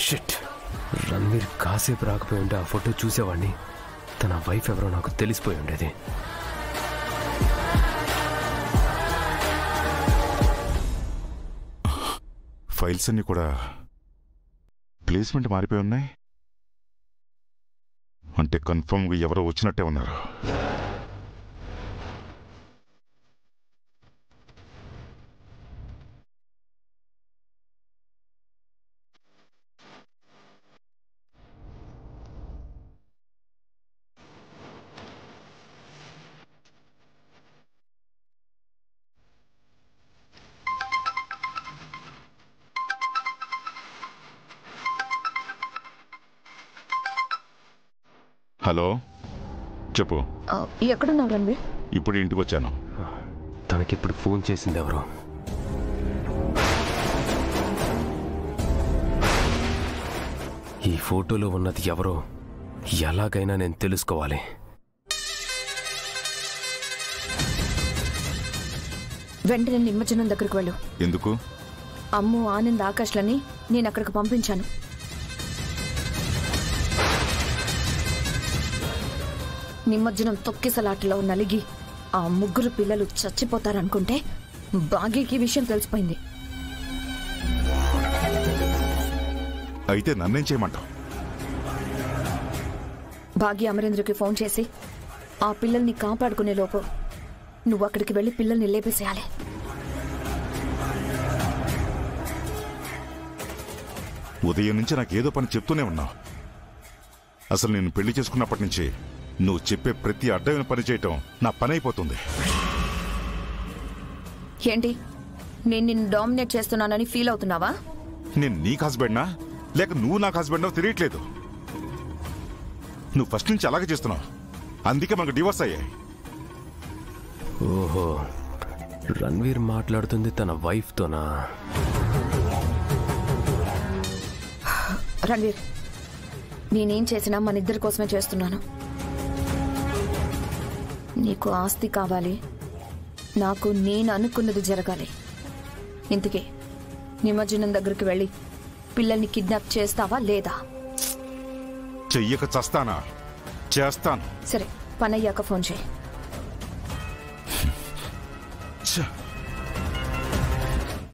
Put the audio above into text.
Shit, Ranveer కాసేపు రాకపోయి ఉంటే ఆ ఫోటో చూసేవాడిని. తన వైఫ్ ఎవరో నాకు తెలిసిపోయి ఉండేది. ఫైల్స్ అన్ని కూడా ప్లేస్మెంట్ మారిపోయి ఉన్నాయి. అంటే కన్ఫర్మ్గా ఎవరో వచ్చినట్టే ఉన్నారు. హలో, చెప్పు. ఎక్కడున్నావు రణ్వీర్? ఇప్పుడు ఇంటికి వచ్చాను. తనకిప్పుడు ఫోన్ చేసింది ఎవరు? ఈ ఫోటోలో ఉన్నది ఎవరో ఎలాగైనా నేను తెలుసుకోవాలి. వెంటనే నిమజ్జనం దగ్గరకు వెళ్ళు. ఎందుకు? అమ్ము, ఆనంద్, ఆకాష్లని నేను అక్కడికి పంపించాను. నిమజ్జనం తొక్కిసలాటలో నలిగి ఆ ముగ్గురు పిల్లలు చచ్చిపోతారనుకుంటే భాగ్యకి విషయం తెలిసిపోయింది. అయితే నన్నేం చేయమంటావు? భాగ్య అమరేంద్రకి ఫోన్ చేసి ఆ పిల్లల్ని కాపాడుకునే లోపు నువ్వు అక్కడికి వెళ్లి పిల్లల్ని లేపేసేయాలి. ఉదయం నుంచి నాకేదో పని చెప్తూనే ఉన్నావు. అసలు నేను పెళ్లి చేసుకున్నప్పటి నుంచి నువ్వు చెప్పే ప్రతి అడ్డమైన పని చేయటం నా పని అయిపోతుంది. ఏంటి, నేను నిన్ను డామినేట్ చేస్తున్నానని ఫీల్ అవుతున్నావా? నేను నీకు హస్బెండ్నా లేక నువ్వు నాకు హస్బెండ్నో తెలియట్లేదు. నువ్వు ఫస్ట్ నుంచి అలాగే చేస్తున్నావు, అందుకే మనకు డివోర్స్ అయ్యాయి. ఓహో, రణ్వీర్ మాట్లాడుతుంది తన వైఫ్తోనా? రణ్వీర్, నేనేం చేసినా మన ఇద్దరి కోసమే చేస్తున్నాను. నీకు ఆస్తి కావాలి, నాకు నేను అనుకున్నది జరగాలి. ఇంతకీ నిమజ్జనం దగ్గరికి వెళ్ళి పిల్లల్ని కిడ్నాప్ చేస్తావా లేదా? చెయ్యక చస్తానా? చేస్తాను. సరే, పనయ్యాక ఫోన్ చేయి.